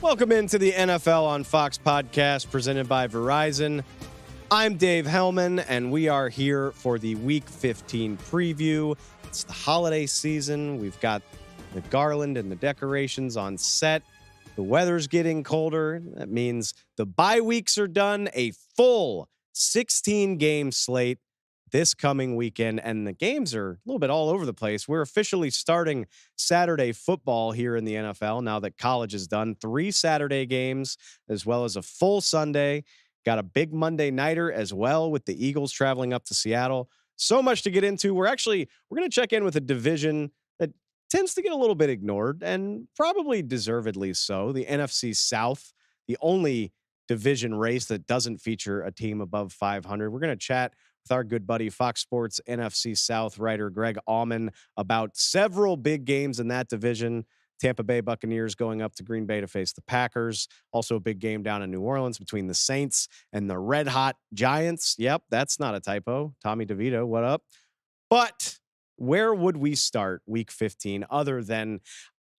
Welcome into the NFL on Fox podcast presented by Verizon. I'm Dave Helman, and we are here for the Week 15 preview. It's the holiday season. We've got the garland and the decorations on set. The weather's getting colder. That means the bye weeks are done. A full 16-game slate this coming weekend, and the games are a little bit all over the place. We're officially starting Saturday football here in the NFL now that college is done. 3 Saturday games as well as a full Sunday. Got a big Monday nighter as well with the Eagles traveling up to Seattle. So much to get into. We're going to check in with a division that tends to get a little bit ignored, and probably deservedly so. The NFC South, the only division race that doesn't feature a team above 500. We're going to chat with our good buddy, Fox Sports NFC South writer Greg Auman, about several big games in that division. Tampa Bay Buccaneers going up to Green Bay to face the Packers. Also a big game down in New Orleans between the Saints and the red-hot Giants. Yep, that's not a typo. Tommy DeVito, what up? But where would we start Week 15 other than,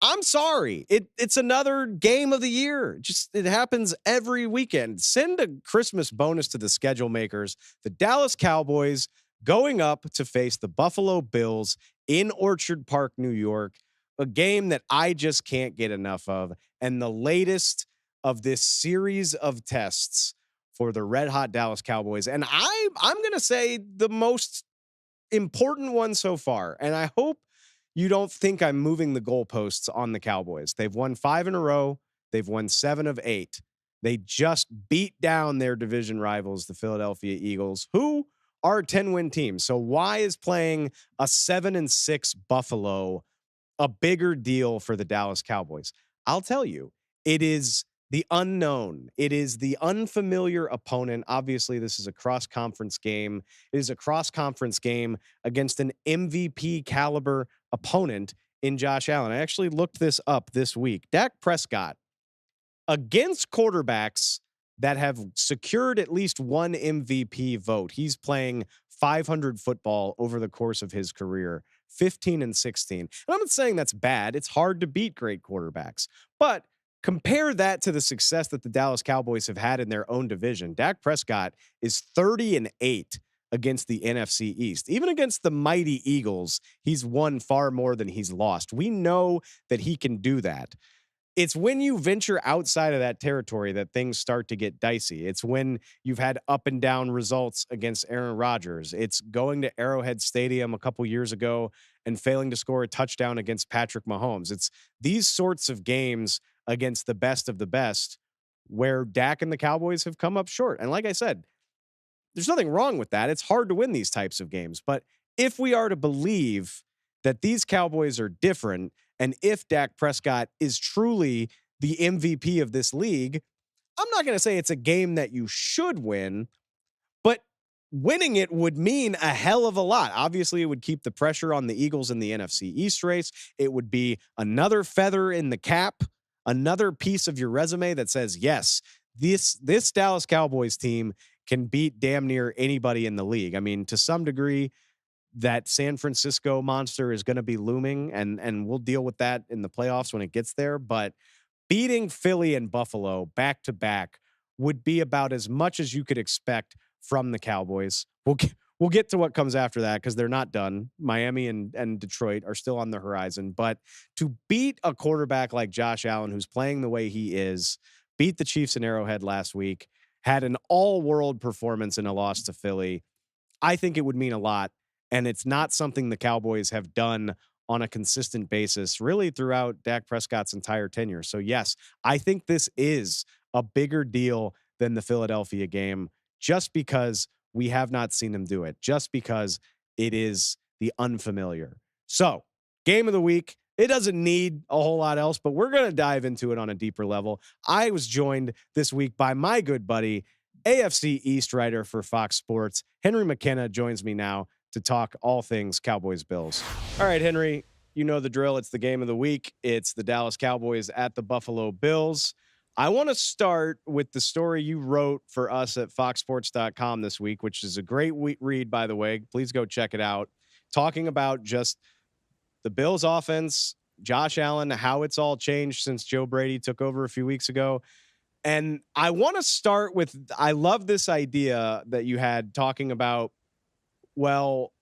I'm sorry, it's another game of the year. It happens every weekend. Send a Christmas bonus to the schedule makers. The Dallas Cowboys going up to face the Buffalo Bills in Orchard Park, New York. A game that I just can't get enough of. And the latest of this series of tests for the red-hot Dallas Cowboys. And I'm going to say the most important one so far. And I hope you don't think I'm moving the goalposts on the Cowboys. They've won 5 in a row. They've won 7 of 8. They just beat down their division rivals, the Philadelphia Eagles, who are a 10-win team. So why is playing a 7-6 Buffalo a bigger deal for the Dallas Cowboys? I'll tell you, it is the unknown. It is the unfamiliar opponent. Obviously, this is a cross-conference game. It is a cross-conference game against an MVP caliber opponent in Josh Allen. I actually looked this up this week. Dak Prescott, against quarterbacks that have secured at least one MVP vote, he's playing 500 football over the course of his career, 15-16. And I'm not saying that's bad. It's hard to beat great quarterbacks. But compare that to the success that the Dallas Cowboys have had in their own division. Dak Prescott is 30-8 against the NFC East. Even against the mighty Eagles, he's won far more than he's lost. We know that he can do that. It's when you venture outside of that territory that things start to get dicey. It's when you've had up and down results against Aaron Rodgers. It's going to Arrowhead Stadium a couple years ago and failing to score a touchdown against Patrick Mahomes. It's these sorts of games against the best of the best where Dak and the Cowboys have come up short. And like I said, there's nothing wrong with that. It's hard to win these types of games. But if we are to believe that these Cowboys are different, and if Dak Prescott is truly the MVP of this league, I'm not going to say it's a game that you should win, but winning it would mean a hell of a lot. Obviously, it would keep the pressure on the Eagles in the NFC East race. It would be another feather in the cap, another piece of your resume that says, yes, this Dallas Cowboys team can beat damn near anybody in the league. I mean, to some degree, that San Francisco monster is going to be looming, and we'll deal with that in the playoffs when it gets there. But beating Philly and Buffalo back to back would be about as much as you could expect from the Cowboys. We'll get to what comes after that because they're not done. Miami and Detroit are still on the horizon. But to beat a quarterback like Josh Allen, who's playing the way he is, beat the Chiefs in Arrowhead last week, had an all-world performance in a loss to Philly, I think it would mean a lot. And it's not something the Cowboys have done on a consistent basis really throughout Dak Prescott's entire tenure. So yes, I think this is a bigger deal than the Philadelphia game just because we have not seen them do it, just because it is the unfamiliar. So game of the week, it doesn't need a whole lot else, but we're going to dive into it on a deeper level. I was joined this week by my good buddy, AFC East writer for Fox Sports, Henry McKenna, joins me now to talk all things Cowboys Bills. All right, Henry, you know the drill. It's the game of the week. It's the Dallas Cowboys at the Buffalo Bills. I want to start with the story you wrote for us at foxsports.com this week, which is a great read, by the way. Please go check it out. Talking about just the Bills offense Josh Allen, how it's all changed since Joe Brady took over a few weeks ago. And I want to start with, I love this idea that you had talking about, well,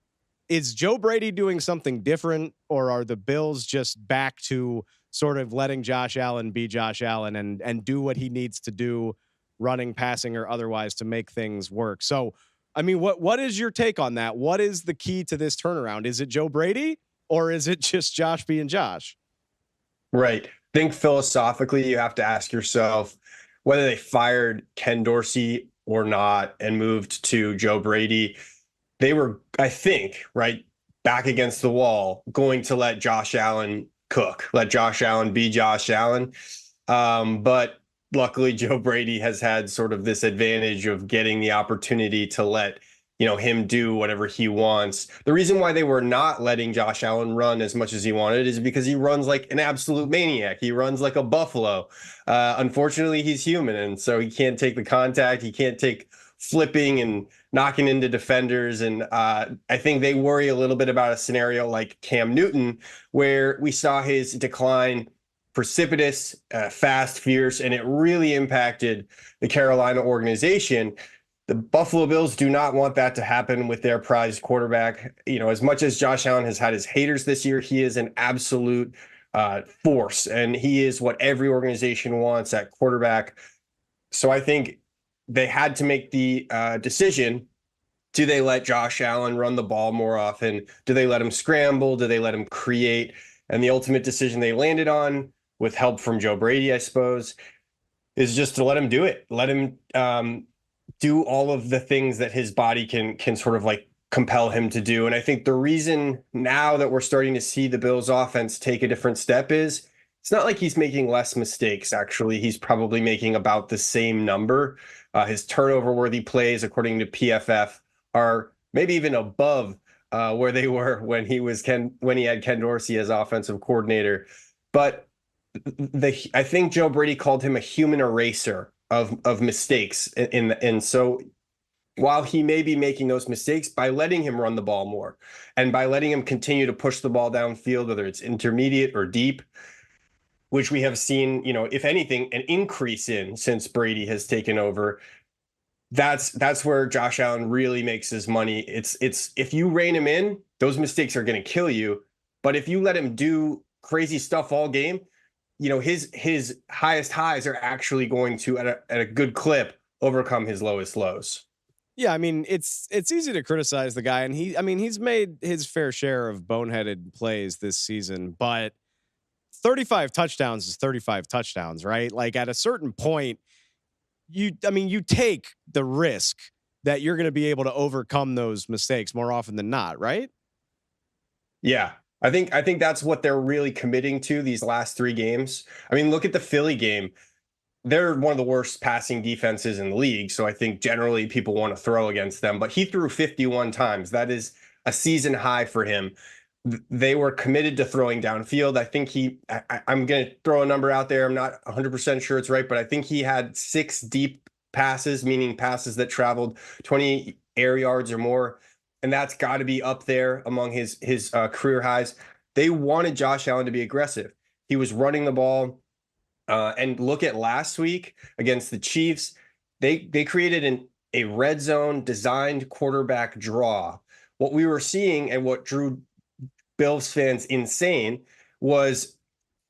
is Joe Brady doing something different, or are the Bills just back to sort of letting Josh Allen be Josh Allen and do what he needs to do, running, passing, or otherwise, to make things work? So, I mean, what is your take on that? What is the key to this turnaround? Is it Joe Brady, or is it just Josh being Josh? Right. Think philosophically, you have to ask yourself whether they fired Ken Dorsey or not and moved to Joe Brady. They were, I think, right, back against the wall, going to let Josh Allen cook, let Josh Allen be Josh Allen. But luckily, Joe Brady has had sort of this advantage of getting the opportunity to let him do whatever he wants. The reason why they were not letting Josh Allen run as much as he wanted is because he runs like an absolute maniac. He runs like a buffalo. Unfortunately, he's human, and so he can't take the contact. He can't take flipping and knocking into defenders. And I think they worry a little bit about a scenario like Cam Newton, where we saw his decline precipitous, fast, fierce, and it really impacted the Carolina organization. The Buffalo Bills do not want that to happen with their prized quarterback. As much as Josh Allen has had his haters this year, he is an absolute force, and he is what every organization wants at quarterback. So I think they had to make the decision. Do they let Josh Allen run the ball more often? Do they let him scramble? Do they let him create? And the ultimate decision they landed on, with help from Joe Brady, I suppose, is just to let him do it. Let him do all of the things that his body can sort of like compel him to do. And I think the reason now that we're starting to see the Bills offense take a different step is it's not like he's making less mistakes. Actually, he's probably making about the same number. His turnover-worthy plays, according to PFF, are maybe even above where they were when he had Ken Dorsey as offensive coordinator. But I think Joe Brady called him a human eraser of mistakes. And so while he may be making those mistakes, by letting him run the ball more and by letting him continue to push the ball downfield, whether it's intermediate or deep, which we have seen, if anything, an increase in since Brady has taken over, that's where Josh Allen really makes his money. It's if you rein him in, those mistakes are going to kill you. But if you let him do crazy stuff all game, his highest highs are actually going to, at a good clip, overcome his lowest lows. Yeah, I mean, it's easy to criticize the guy, and he's made his fair share of boneheaded plays this season, but 35 touchdowns is 35 touchdowns, right? Like, at a certain point, you take the risk that you're going to be able to overcome those mistakes more often than not, right? Yeah. I think that's what they're really committing to these last three games. I mean, look at the Philly game. They're one of the worst passing defenses in the league, so I think generally people want to throw against them. But he threw 51 times. That is a season high for him. They were committed to throwing downfield. I think I'm going to throw a number out there. I'm not 100% sure it's right, but I think he had 6 deep passes, meaning passes that traveled 20 air yards or more. And that's got to be up there among his career highs. They wanted Josh Allen to be aggressive. He was running the ball. And look at last week against the Chiefs. They created a red zone designed quarterback draw. What we were seeing and what drew Bills fans insane was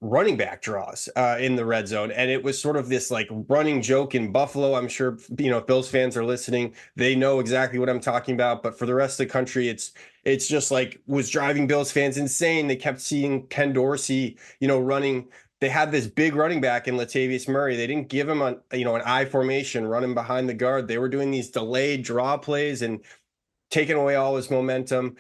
running back draws in the red zone. And it was sort of this like running joke in Buffalo. I'm sure, if Bills fans are listening, they know exactly what I'm talking about. But for the rest of the country, it's just like was driving Bills fans insane. They kept seeing Ken Dorsey, running. They had this big running back in Latavius Murray. They didn't give him an I formation running behind the guard. They were doing these delayed draw plays and taking away all his momentum.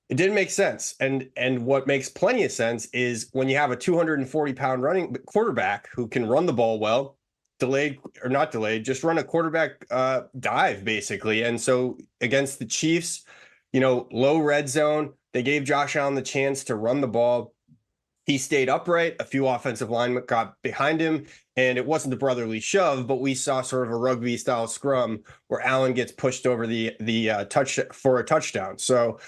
It didn't make sense. And what makes plenty of sense is when you have a 240-pound running quarterback who can run the ball well, delayed or not delayed, just run a quarterback dive, basically. And so against the Chiefs, low red zone, they gave Josh Allen the chance to run the ball. He stayed upright. A few offensive linemen got behind him, and it wasn't a brotherly shove, but we saw sort of a rugby-style scrum where Allen gets pushed over the touch for a touchdown. So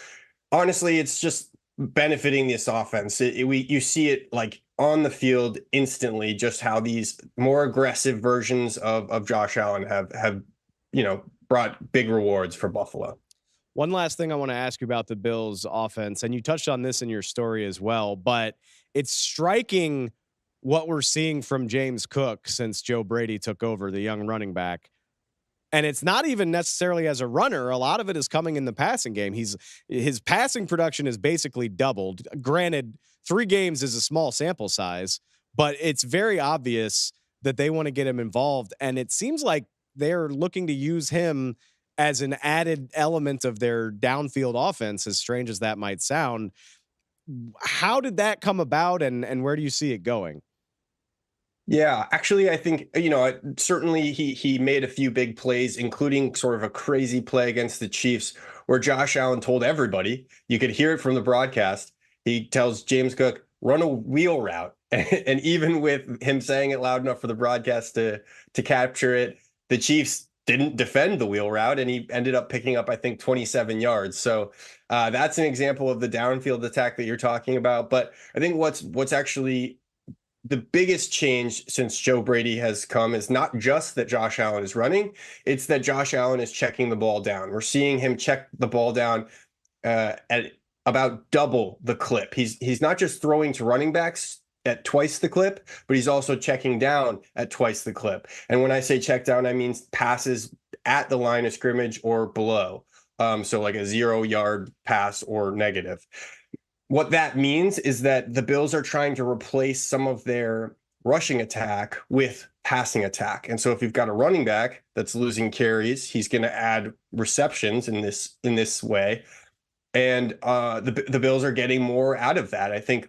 honestly, it's just benefiting this offense. You see it like on the field instantly, just how these more aggressive versions of Josh Allen have brought big rewards for Buffalo. One last thing I want to ask you about the Bills offense, and you touched on this in your story as well, but it's striking what we're seeing from James Cook since Joe Brady took over, the young running back. And it's not even necessarily as a runner. A lot of it is coming in the passing game. His passing production is basically doubled. Granted, 3 games is a small sample size, but it's very obvious that they want to get him involved. And it seems like they're looking to use him as an added element of their downfield offense, as strange as that might sound. How did that come about, and where do you see it going? Yeah, actually, I think, certainly he made a few big plays, including sort of a crazy play against the Chiefs where Josh Allen told everybody, you could hear it from the broadcast. He tells James Cook, run a wheel route. And even with him saying it loud enough for the broadcast to capture it, the Chiefs didn't defend the wheel route, and he ended up picking up, I think, 27 yards. So that's an example of the downfield attack that you're talking about. But I think what's actually the biggest change since Joe Brady has come is not just that Josh Allen is running, it's that Josh Allen is checking the ball down. We're seeing him check the ball down at about double the clip. He's not just throwing to running backs at twice the clip, but he's also checking down at twice the clip. And when I say check down, I mean passes at the line of scrimmage or below. So like a 0-yard pass or negative. What that means is that the Bills are trying to replace some of their rushing attack with passing attack. And so if you've got a running back that's losing carries, he's going to add receptions in this way. And the Bills are getting more out of that. I think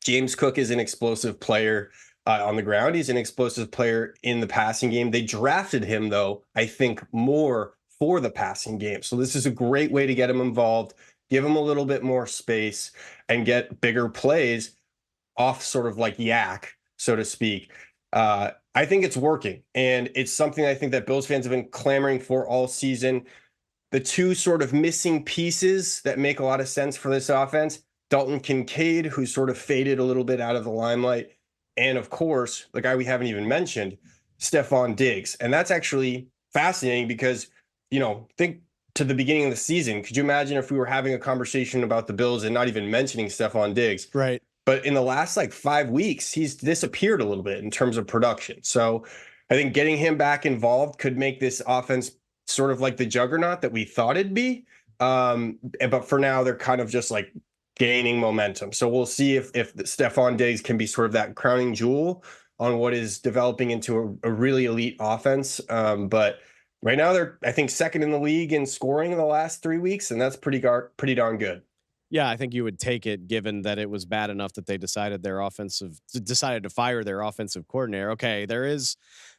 James Cook is an explosive player on the ground. He's an explosive player in the passing game. They drafted him, though, I think, more for the passing game. So this is a great way to get him involved, give him a little bit more space, and get bigger plays off sort of like yak, so to speak. I think it's working, and it's something I think that Bills fans have been clamoring for all season. The two sort of missing pieces that make a lot of sense for this offense, Dalton Kincaid, who's sort of faded a little bit out of the limelight, and of course, the guy we haven't even mentioned, Stephon Diggs. And that's actually fascinating because, think to the beginning of the season. Could you imagine if we were having a conversation about the Bills and not even mentioning Stephon Diggs? Right. But in the last 5 weeks, he's disappeared a little bit in terms of production. So I think getting him back involved could make this offense sort of like the juggernaut that we thought it'd be. But for now, they're kind of just gaining momentum. So we'll see if Stephon Diggs can be sort of that crowning jewel on what is developing into a really elite offense. But right now, they're, I think, second in the league in scoring in the last 3 weeks, and that's pretty darn good. Yeah, I think you would take it, given that it was bad enough that they decided to fire their offensive coordinator. Okay, there's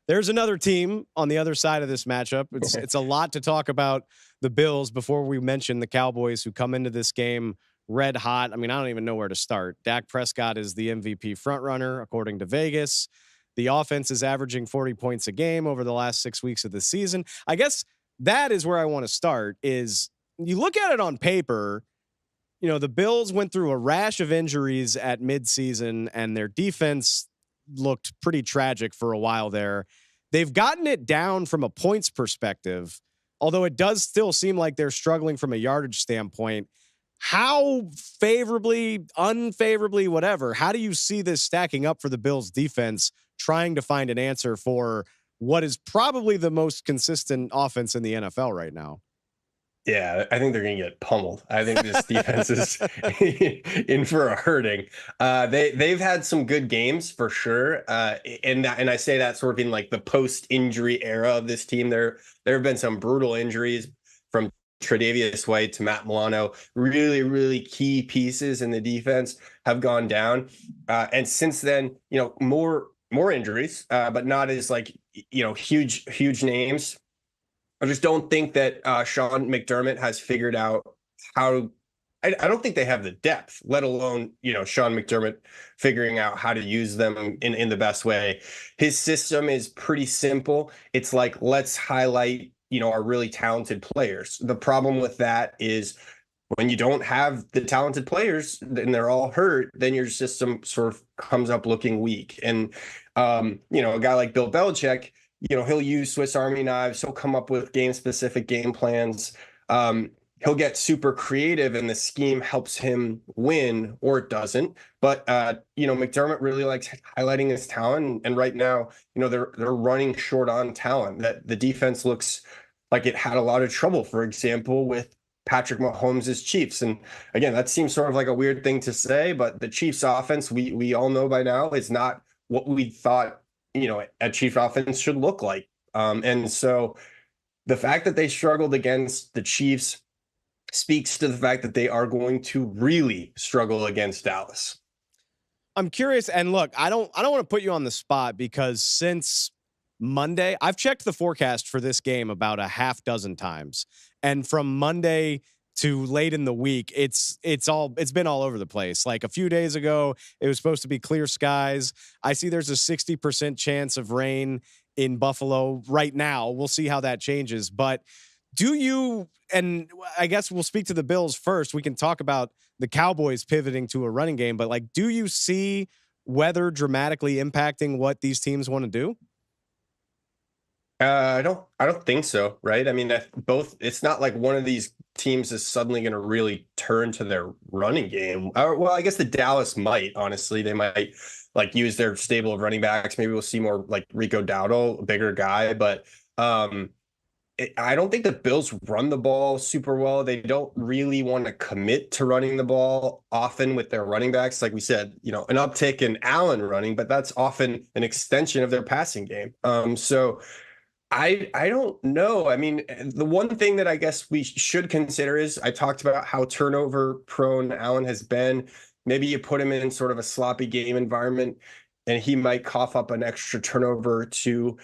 another team on the other side of this matchup. It's a lot to talk about the Bills before we mention the Cowboys, who come into this game red hot. I mean, I don't even know where to start. Dak Prescott is the MVP frontrunner, according to Vegas. The offense is averaging 40 points a game over the last 6 weeks of the season. I guess that is where I want to start. Is you look at it on paper, the Bills went through a rash of injuries at midseason, and their defense looked pretty tragic for a while there. They've gotten it down from a points perspective, although it does still seem like they're struggling from a yardage standpoint. How favorably, unfavorably, whatever, how do you see this stacking up for the Bills defense, trying to find an answer for what is probably the most consistent offense in the NFL right now? Yeah, I think they're going to get pummeled. I think this defense is in for a hurting. They've had some good games for sure, and I say that sort of in the post-injury era of this team. There have been some brutal injuries from Tre'Davious White to Matt Milano. Really, really key pieces in the defense have gone down, and since then, more injuries, but not as huge names. I just don't think that Sean McDermott has figured out how. I don't think they have the depth, let alone Sean McDermott figuring out how to use them in the best way. His system is pretty simple. It's let's highlight our really talented players. The problem with that is when you don't have the talented players and they're all hurt, then your system sort of comes up looking weak. And, a guy like Bill Belichick, he'll use Swiss Army knives. He'll come up with game-specific game plans. He'll get super creative and the scheme helps him win, or it doesn't. But, McDermott really likes highlighting his talent. And right now, they're running short on talent. That the defense looks like it had a lot of trouble, for example, with Patrick Mahomes' Chiefs. And again, that seems sort of like a weird thing to say, but the Chiefs offense, we all know by now, is not what we thought, a Chiefs offense should look like. And so the fact that they struggled against the Chiefs speaks to the fact that they are going to really struggle against Dallas. I'm curious, and look, I don't want to put you on the spot because since Monday, I've checked the forecast for this game about a half dozen times. And from Monday to late in the week, it's been all over the place. Like a few days ago, it was supposed to be clear skies. I see there's a 60% chance of rain in Buffalo right now. We'll see how that changes. But do you, and I guess we'll speak to the Bills first. We can talk about the Cowboys pivoting to a running game, but like, do you see weather dramatically impacting what these teams want to do? I don't think so, right? I mean, it's not like one of these teams is suddenly going to really turn to their running game. Well, I guess the Dallas might, honestly. They might like use their stable of running backs. Maybe we'll see more like Rico Dowdle, a bigger guy, but I don't think the Bills run the ball super well. They don't really want to commit to running the ball often with their running backs. Like we said, an uptick in Allen running, but that's often an extension of their passing game. So I don't know. I mean, the one thing that I guess we should consider is I talked about how turnover prone Allen has been. Maybe you put him in sort of a sloppy game environment and he might cough up an extra turnover or two.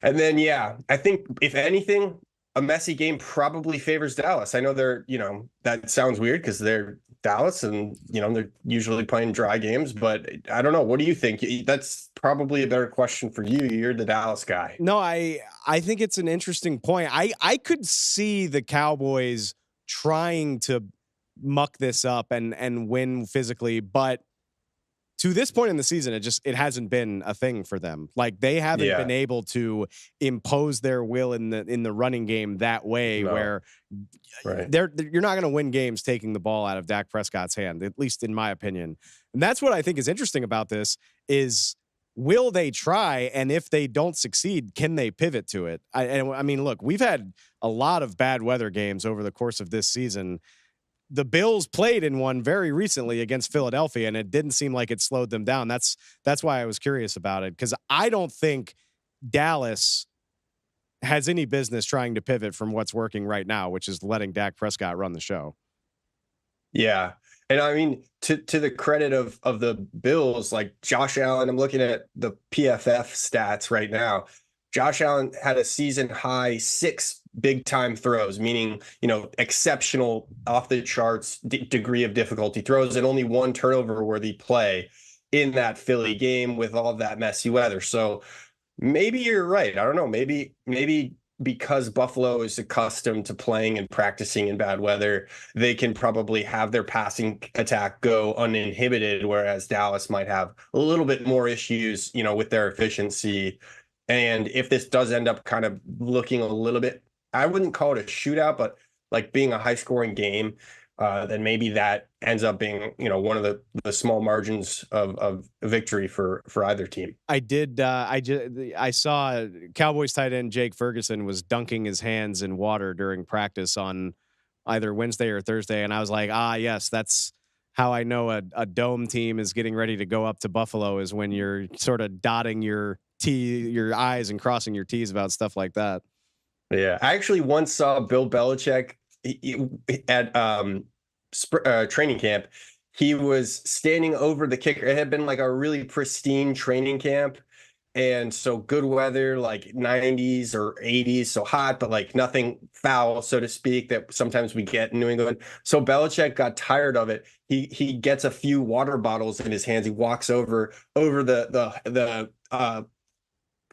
And then, yeah, I think if anything, a messy game probably favors Dallas. I know that sounds weird because they're Dallas and, they're usually playing dry games, but I don't know. What do you think? That's probably a better question for you. You're the Dallas guy. No, I think it's an interesting point. I could see the Cowboys trying to muck this up and win physically, but to this point in the season, it hasn't been a thing for them. Like they haven't been able to impose their will in the running game that way, where you're not going to win games taking the ball out of Dak Prescott's hand, at least in my opinion. And that's what I think is interesting about this is, will they try? And if they don't succeed, can they pivot to it? I mean, look, we've had a lot of bad weather games over the course of this season. The Bills played in one very recently against Philadelphia, and it didn't seem like it slowed them down. That's why I was curious about it, because I don't think Dallas has any business trying to pivot from what's working right now, which is letting Dak Prescott run the show. Yeah. And I mean, to the credit of the Bills, like Josh Allen, I'm looking at the PFF stats right now. Josh Allen had a season high 6 big time throws, meaning, exceptional off the charts degree of difficulty throws, and only 1 turnover worthy play in that Philly game with all of that messy weather. So maybe you're right. I don't know. Maybe because Buffalo is accustomed to playing and practicing in bad weather, they can probably have their passing attack go uninhibited, whereas Dallas might have a little bit more issues, with their efficiency. And if this does end up kind of looking a little bit, I wouldn't call it a shootout, but like being a high scoring game, then maybe that ends up being, one of the small margins of victory for either team. I saw Cowboys tight end Jake Ferguson was dunking his hands in water during practice on either Wednesday or Thursday. And I was like, yes, that's how I know a dome team is getting ready to go up to Buffalo, is when you're sort of dotting your I's and crossing your T's about stuff like that. Yeah. I actually once saw Bill Belichick at training camp. He was standing over the kicker. It had been like a really pristine training camp. And so good weather, like 90s or 80s, so hot, but like nothing foul, so to speak, that sometimes we get in New England. So Belichick got tired of it. He gets a few water bottles in his hands. He walks over the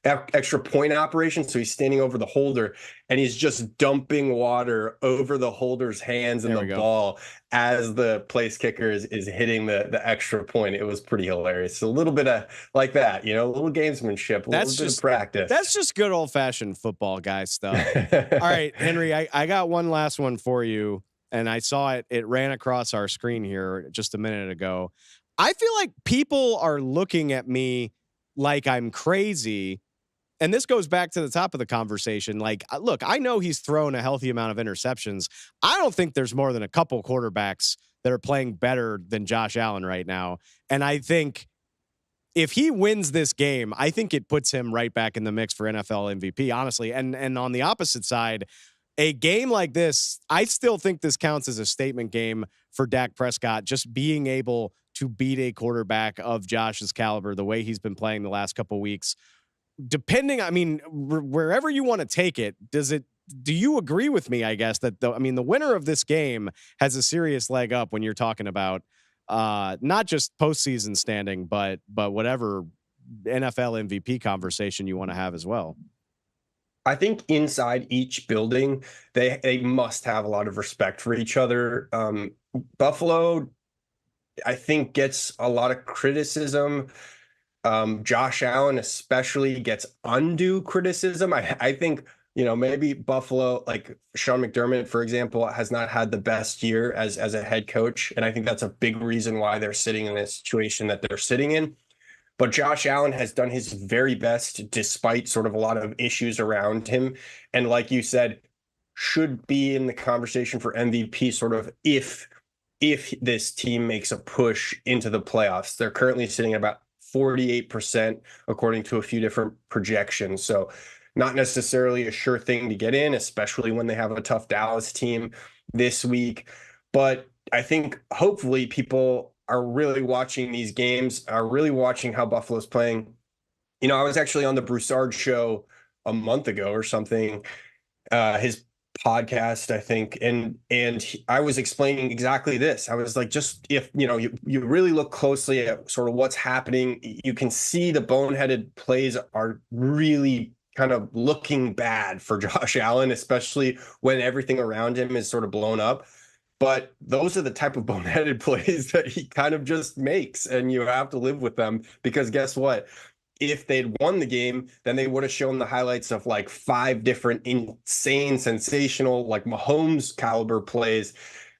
extra point operation. So he's standing over the holder and he's just dumping water over the holder's hands and the ball as the place kicker is hitting the extra point. It was pretty hilarious. A little bit of like that, a little gamesmanship, a little bit of practice. That's just good old fashioned football guy stuff. All right, Henry, I got one last one for you. And I saw it. It ran across our screen here just a minute ago. I feel like people are looking at me like I'm crazy. And this goes back to the top of the conversation. Like, look, I know he's thrown a healthy amount of interceptions. I don't think there's more than a couple quarterbacks that are playing better than Josh Allen right now. And I think if he wins this game, I think it puts him right back in the mix for NFL MVP, honestly. And on the opposite side, a game like this, I still think this counts as a statement game for Dak Prescott, just being able to beat a quarterback of Josh's caliber the way he's been playing the last couple of weeks. Depending, wherever you want to take it, do you agree with me, I guess, that the winner of this game has a serious leg up when you're talking about not just postseason standing, but whatever NFL MVP conversation you want to have as well? I think inside each building, they must have a lot of respect for each other. Buffalo, I think, gets a lot of criticism. Josh Allen especially gets undue criticism. I think, maybe Buffalo, like Sean McDermott, for example, has not had the best year as a head coach. And I think that's a big reason why they're sitting in this situation that they're sitting in. But Josh Allen has done his very best despite sort of a lot of issues around him. And like you said, should be in the conversation for MVP sort of if this team makes a push into the playoffs. They're currently sitting at about 48% according to a few different projections. So not necessarily a sure thing to get in, especially when they have a tough Dallas team this week. But I think hopefully people are really watching these games, are really watching how Buffalo's playing. I was actually on the Broussard show a month ago or something, his podcast, I think, and I was explaining exactly this. I was like, just if you really look closely at sort of what's happening, you can see the boneheaded plays are really kind of looking bad for Josh Allen, especially when everything around him is sort of blown up. But those are the type of boneheaded plays that he kind of just makes, and you have to live with them, because guess what? If they'd won the game, then they would have shown the highlights of like 5 different insane, sensational, like Mahomes caliber plays.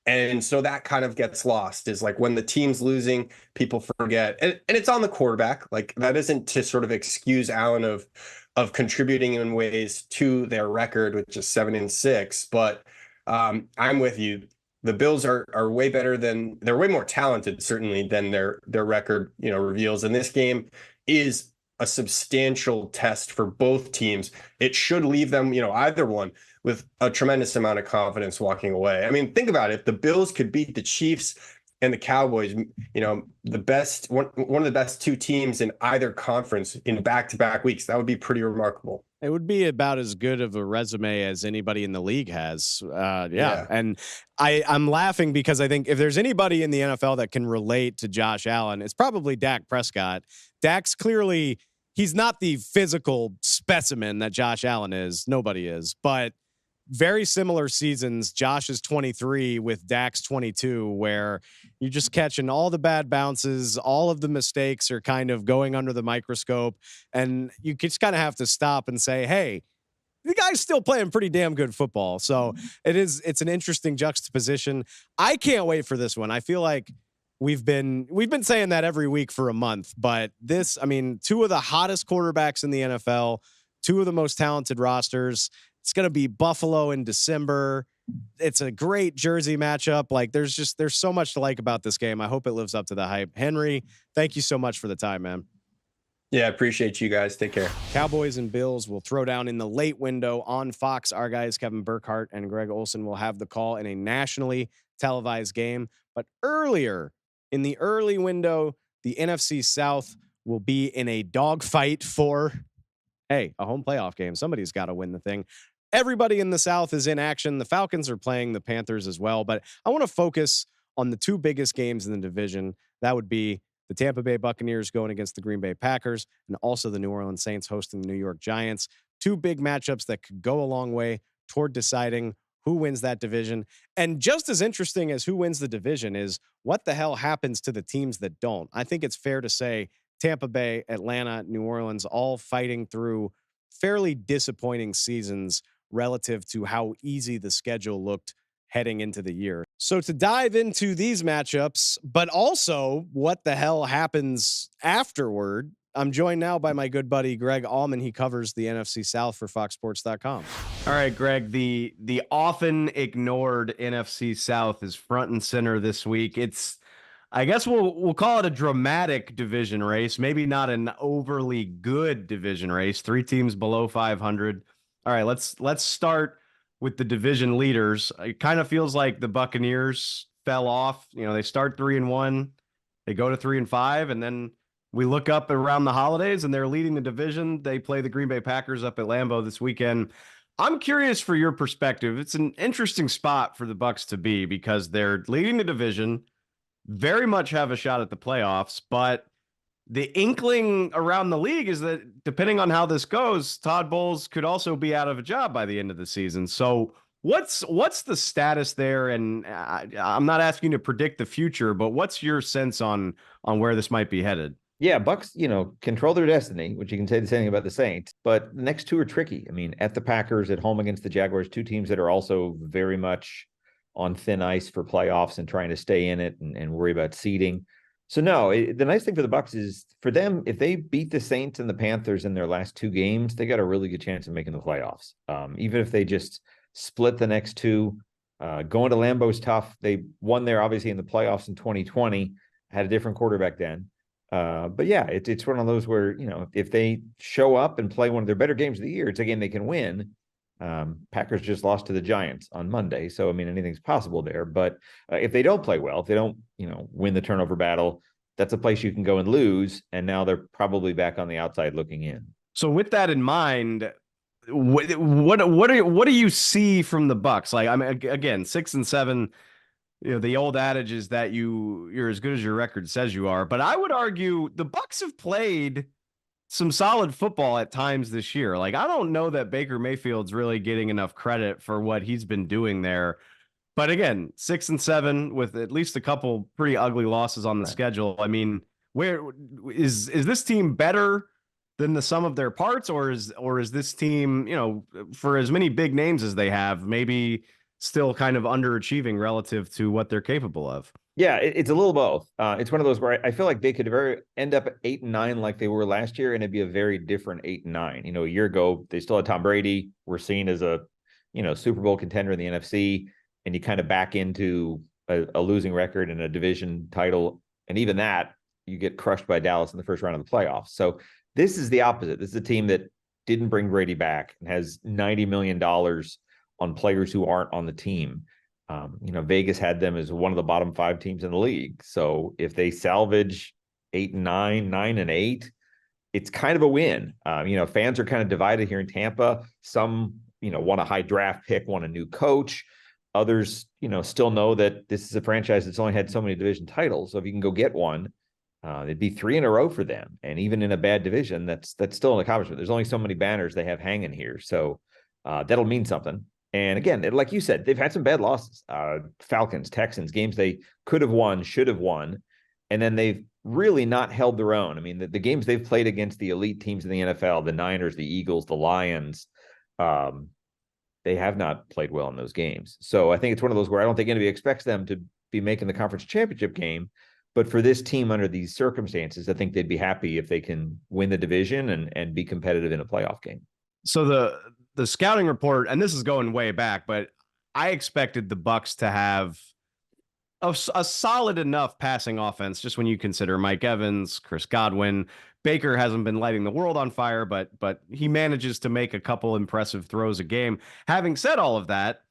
And so that kind of gets lost, is like when the team's losing, people forget. And it's on the quarterback. Like, that isn't to sort of excuse Allen of contributing in ways to their record, which is 7-6. But I'm with you. The Bills are way better they're way more talented, certainly, than their record, reveals. And this game is a substantial test for both teams. It should leave them, either one, with a tremendous amount of confidence walking away. I mean, think about it. If the Bills could beat the Chiefs and the Cowboys, the best one of the best 2 teams in either conference in back-to-back weeks, that would be pretty remarkable. It would be about as good of a resume as anybody in the league has. Yeah. And I'm laughing because I think if there's anybody in the NFL that can relate to Josh Allen, it's probably Dak Prescott. Dak's clearly, he's not the physical specimen that Josh Allen is. Nobody is. But very similar seasons. Josh is 23 with Dak's 22, where you're just catching all the bad bounces. All of the mistakes are kind of going under the microscope. And you just kind of have to stop and say, hey, the guy's still playing pretty damn good football. So it's an interesting juxtaposition. I can't wait for this one. I feel like we've been saying that every week for a month, but 2 of the hottest quarterbacks in the NFL, 2 of the most talented rosters. It's going to be Buffalo in December. It's a great Jersey matchup. Like, there's so much to like about this game. I hope it lives up to the hype. Henry, thank you so much for the time, man. Yeah, appreciate you guys. Take care. Cowboys and Bills will throw down in the late window on Fox. Our guys, Kevin Burkhardt and Greg Olsen, will have the call in a nationally televised game. But earlier in the early window, the NFC South will be in a dogfight for, a home playoff game. Somebody's got to win the thing. Everybody in the South is in action. The Falcons are playing the Panthers as well. But I want to focus on the 2 biggest games in the division. That would be the Tampa Bay Buccaneers going against the Green Bay Packers, and also the New Orleans Saints hosting the New York Giants. Two big matchups that could go a long way toward deciding who wins that division. And just as interesting as who wins the division is what the hell happens to the teams that don't. I think it's fair to say Tampa Bay, Atlanta, New Orleans, all fighting through fairly disappointing seasons relative to how easy the schedule looked heading into the year. So to dive into these matchups, but also what the hell happens afterward, I'm joined now by my good buddy, Greg Auman. He covers the NFC South for FoxSports.com. All right, Greg, the often ignored NFC South is front and center this week. It's, I guess we'll call it a dramatic division race, maybe not an overly good division race. 3 teams below 500. All right, let's start with the division leaders. It kind of feels like the Buccaneers fell off. You know, they start 3-1, they go to 3-5, and then we look up around the holidays and they're leading the division. They play the Green Bay Packers up at Lambeau this weekend. I'm curious for your perspective. It's an interesting spot for the Bucs to be because they're leading the division, very much have a shot at the playoffs, but the inkling around the league is that depending on how this goes, Todd Bowles could also be out of a job by the end of the season. So what's the status there? And I'm not asking you to predict the future, but what's your sense on where this might be headed? Yeah, Bucs, control their destiny, which you can say the same thing about the Saints, but the next 2 are tricky. I mean, at the Packers, at home against the Jaguars, 2 teams that are also very much on thin ice for playoffs and trying to stay in it and worry about seeding. So no, the nice thing for the Bucs is for them, if they beat the Saints and the Panthers in their last 2 games, they got a really good chance of making the playoffs. Even if they just split the next 2, going to Lambeau is tough. They won there obviously in the playoffs in 2020, had a different quarterback then. But yeah, it's one of those where, if they show up and play one of their better games of the year, it's a game they can win. Packers just lost to the Giants on Monday. So, I mean, anything's possible there. But if they don't play well, if they don't, win the turnover battle, that's a place you can go and lose. And now they're probably back on the outside looking in. So with that in mind, what do you see from the Bucs? Like, I mean, again, 6-7, the old adage is that you're as good as your record says you are. But I would argue the Bucs have played some solid football at times this year. Like, I don't know that Baker Mayfield's really getting enough credit for what he's been doing there. But again, 6-7 with at least a couple pretty ugly losses on the schedule. I mean, where is this team better than the sum of their parts, or is this team, for as many big names as they have, maybe still kind of underachieving relative to what they're capable of? Yeah, it's a little both. It's one of those where I feel like they could end up at 8-9 like they were last year, and it'd be a very different 8-9. A year ago, they still had Tom Brady. We're seen as a, Super Bowl contender in the NFC, and you kind of back into a losing record and a division title. And even that, you get crushed by Dallas in the first round of the playoffs. So this is the opposite. This is a team that didn't bring Brady back and has $90 million on players who aren't on the team. Vegas had them as one of the bottom 5 teams in the league. So if they salvage 8-9, 9-8, it's kind of a win. Fans are kind of divided here in Tampa. Some, want a high draft pick, want a new coach. Others, still know that this is a franchise that's only had so many division titles. So if you can go get one, it'd be 3 in a row for them. And even in a bad division, that's still an accomplishment. There's only so many banners they have hanging here. So that'll mean something. And again, like you said, they've had some bad losses. Falcons, Texans, games they could have won, should have won. And then they've really not held their own. I mean, the games they've played against the elite teams in the NFL, the Niners, the Eagles, the Lions, they have not played well in those games. So I think it's one of those where I don't think anybody expects them to be making the conference championship game. But for this team under these circumstances, I think they'd be happy if they can win the division and be competitive in a playoff game. So the scouting report, and this is going way back, but I expected the Bucs to have a solid enough passing offense, just when you consider Mike Evans, Chris Godwin. Baker hasn't been lighting the world on fire, but he manages to make a couple impressive throws a game. Having said all of that,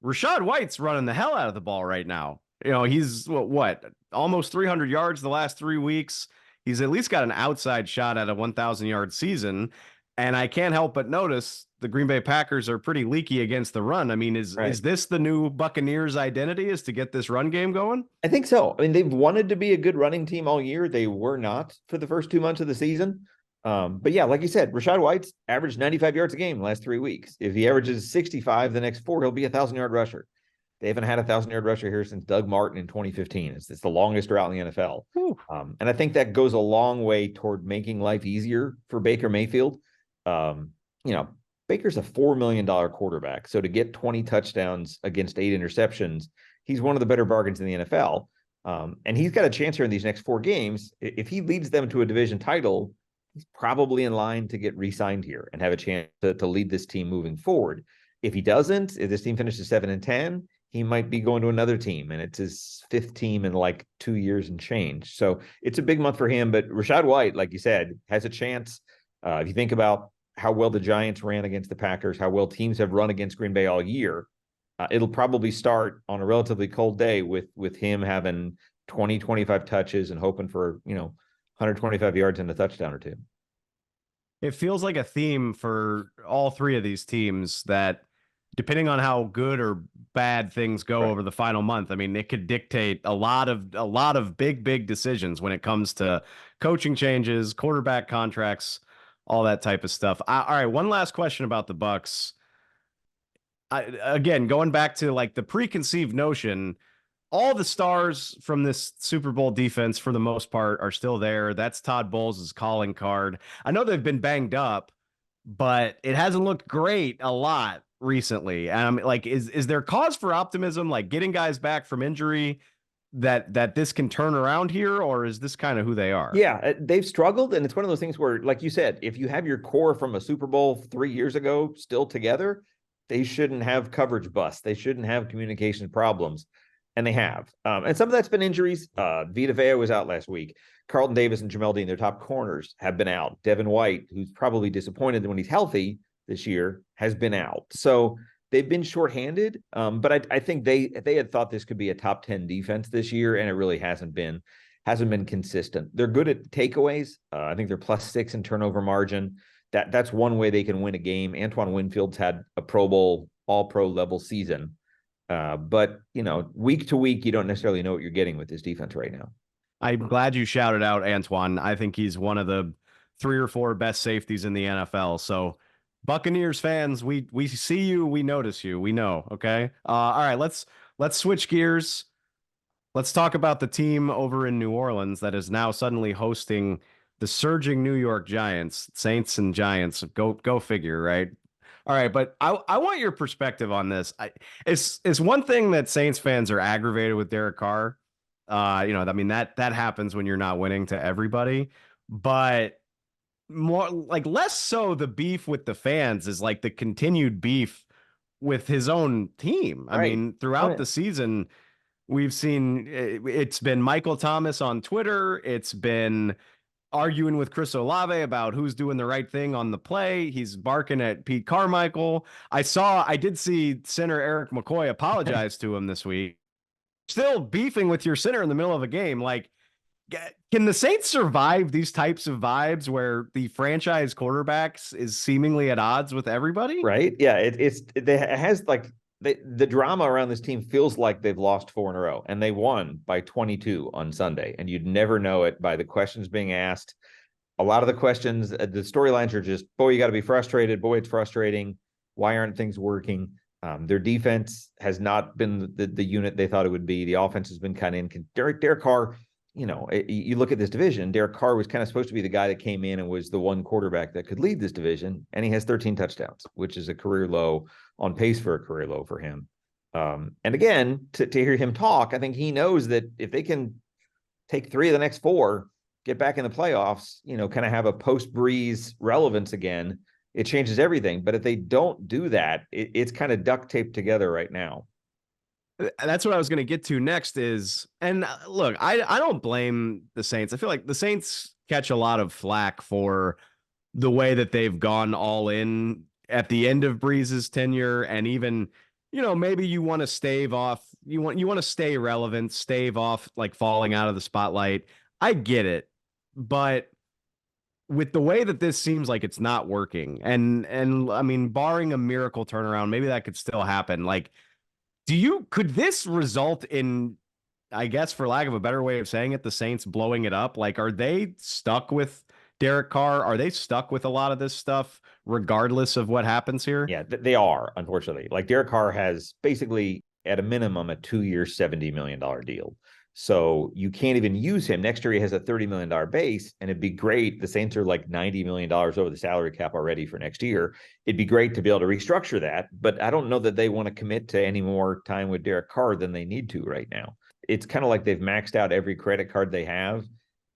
Rachaad White's running the hell out of the ball right now. He's what almost 300 yards the last 3 weeks. He's at least got an outside shot at a 1,000-yard season. And I can't help but notice the Green Bay Packers are pretty leaky against the run. I mean, is this the new Buccaneers identity, is to get this run game going? I think so. I mean, they've wanted to be a good running team all year. They were not for the first 2 months of the season. But yeah, like you said, Rachaad White's averaged 95 yards a game the last 3 weeks. If he averages 65 the next 4, he'll be a 1,000-yard rusher. They haven't had a 1,000-yard rusher here since Doug Martin in 2015. It's the longest route in the NFL. And I think that goes a long way toward making life easier for Baker Mayfield. Baker's a $4 million quarterback. So to get 20 touchdowns against 8 interceptions, he's one of the better bargains in the NFL. And he's got a chance here in these next 4 games. If he leads them to a division title, he's probably in line to get re-signed here and have a chance to lead this team moving forward. If he doesn't, if this team finishes 7-10, he might be going to another team, and it's his 5th team in like 2 years and change. So it's a big month for him. But Rachaad White, like you said, has a chance. If you think about how well the Giants ran against the Packers, how well teams have run against Green Bay all year, it'll probably start on a relatively cold day with him having 20, 25 touches and hoping for, 125 yards and a touchdown or 2. It feels like a theme for all 3 of these teams that, depending on how good or bad things go over the final month, I mean, it could dictate a lot of big decisions when it comes to coaching changes, quarterback contracts, all that type of stuff. All right, one last question about the Bucs. Again, going back to like the preconceived notion, all the stars from this Super Bowl defense, for the most part, are still there. That's Todd Bowles' calling card. I know they've been banged up, but it hasn't looked great a lot recently. Like, is there cause for optimism, like getting guys back from injury, that this can turn around here, or is this kind of who they are? Yeah, they've struggled, and it's one of those things where, like you said, if you have your core from a Super Bowl 3 years ago still together, they shouldn't have coverage busts. They shouldn't have communication problems, and they have. And some of that's been injuries. Vita Vea was out last week. Carlton Davis and Jamel Dean, their top corners, have been out. Devin White, who's probably disappointed when he's healthy this year, has been out. So they've been shorthanded. But I think they had thought this could be a top 10 defense this year, and it really hasn't been consistent. They're good at takeaways. I think they're +6 in turnover margin. That's one way they can win a game. Antoine Winfield's had a Pro Bowl, all-pro level season. But, week to week, you don't necessarily know what you're getting with this defense right now. I'm glad you shouted out Antoine. I think he's one of the 3 or 4 best safeties in the NFL. So Buccaneers fans, we see you, we notice you, we know. Okay. All right, let's switch gears. Let's talk about the team over in New Orleans that is now suddenly hosting the surging New York Giants. Saints and Giants, go figure, right? All right, but I want your perspective on this. It's one thing that Saints fans are aggravated with Derek Carr. I mean, that happens when you're not winning to everybody, but more like less so the beef with the fans is like the continued beef with his own team. I mean, throughout the season, we've seen it's been Michael Thomas on Twitter. It's been arguing with Chris Olave about who's doing the right thing on the play. He's barking at Pete Carmichael. I did see center Eric McCoy apologize to him this week. Still beefing with your center in the middle of a game. Like, can the Saints survive these types of vibes where the franchise quarterbacks is seemingly at odds with everybody? Right. Yeah. It has like the drama around this team feels like they've lost 4 in a row, and they won by 22 on Sunday. And you'd never know it by the questions being asked. A lot of the questions, the storylines are just, boy, you got to be frustrated. Boy, it's frustrating. Why aren't things working? Their defense has not been the unit they thought it would be. The offense has been kind of Derek Carr. You look at this division, Derek Carr was kind of supposed to be the guy that came in and was the one quarterback that could lead this division. And he has 13 touchdowns, which is a career low, on pace for a career low for him. And again, to hear him talk, I think he knows that if they can take 3 of the next 4, get back in the playoffs, kind of have a post-Breeze relevance again, it changes everything. But if they don't do that, it's kind of duct taped together right now. That's what I was going to get to next and look, I don't blame the Saints. I feel like the Saints catch a lot of flack for the way that they've gone all in at the end of Breeze's tenure. And even, maybe you want to stave off, you want to stay relevant, stave off like falling out of the spotlight. I get it. But with the way that this seems like it's not working, and I mean, barring a miracle turnaround, maybe that could still happen. Like, could this result in, I guess, for lack of a better way of saying it, the Saints blowing it up? Like, are they stuck with Derek Carr? Are they stuck with a lot of this stuff, regardless of what happens here? Yeah, they are, unfortunately. Like Derek Carr has basically, at a minimum, a 2-year, $70 million deal. So you can't even use him. Next year, he has a $30 million base, and it'd be great. The Saints are like $90 million over the salary cap already for next year. It'd be great to be able to restructure that, but I don't know that they want to commit to any more time with Derek Carr than they need to right now. It's kind of like they've maxed out every credit card they have,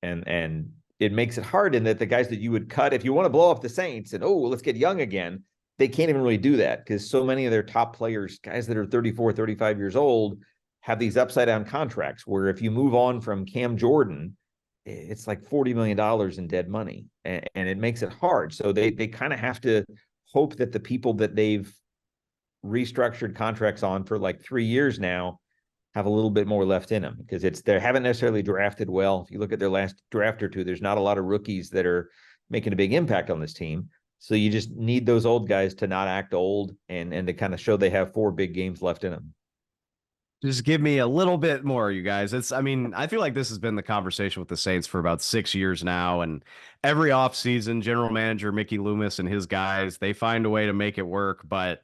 and it makes it hard in that the guys that you would cut, if you want to blow up the Saints and, let's get young again, they can't even really do that because so many of their top players, guys that are 34, 35 years old, have these upside down contracts where if you move on from Cam Jordan, it's like $40 million in dead money, and it makes it hard. So they kind of have to hope that the people that they've restructured contracts on for like 3 years now have a little bit more left in them, because they haven't necessarily drafted well. If you look at their last draft or two, there's not a lot of rookies that are making a big impact on this team. So you just need those old guys to not act old and to kind of show they have 4 big games left in them. Just give me a little bit more, you guys. I mean, I feel like this has been the conversation with the Saints for about 6 years now. And every offseason, general manager Mickey Loomis and his guys, they find a way to make it work. But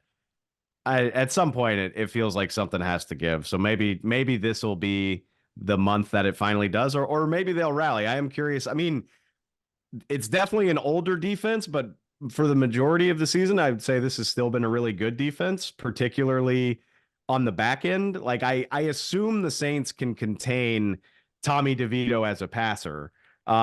at some point, it feels like something has to give. So maybe this will be the month that it finally does, or maybe they'll rally. I am curious. I mean, it's definitely an older defense, but for the majority of the season, I would say this has still been a really good defense, particularly on the back end. Like, I assume the Saints can contain Tommy DeVito as a passer.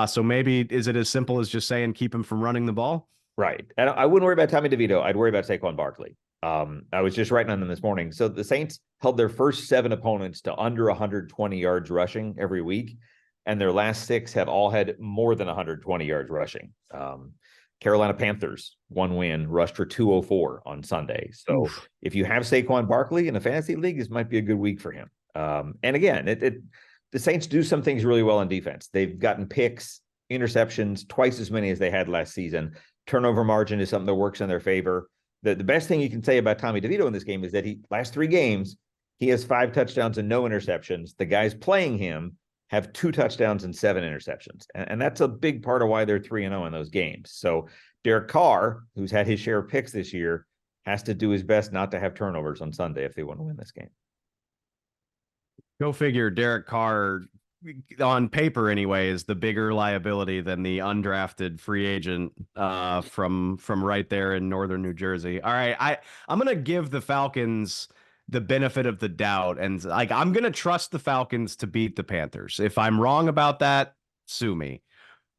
So maybe is it as simple as just saying keep him from running the ball? Right. And I wouldn't worry about Tommy DeVito. I'd worry about Saquon Barkley. I was just writing on them this morning. So the Saints held their first 7 opponents to under 120 yards rushing every week, and their last 6 have all had more than 120 yards rushing. Carolina Panthers, 1 win, rushed for 204 on Sunday. So if you have Saquon Barkley in a fantasy league, this might be a good week for him. And again, the Saints do some things really well on defense. They've gotten picks, interceptions, twice as many as they had last season. Turnover margin is something that works in their favor. The best thing you can say about Tommy DeVito in this game is that last 3 games, he has 5 touchdowns and no interceptions. The guys playing him have 2 touchdowns and 7 interceptions. And that's a big part of why they're 3-0 in those games. So Derek Carr, who's had his share of picks this year, has to do his best not to have turnovers on Sunday if they want to win this game. Go figure. Derek Carr, on paper anyway, is the bigger liability than the undrafted free agent from right there in northern New Jersey. All right, I'm gonna give the Falcons the benefit of the doubt, and like, I'm gonna trust the Falcons to beat the Panthers. If I'm wrong about that, sue me.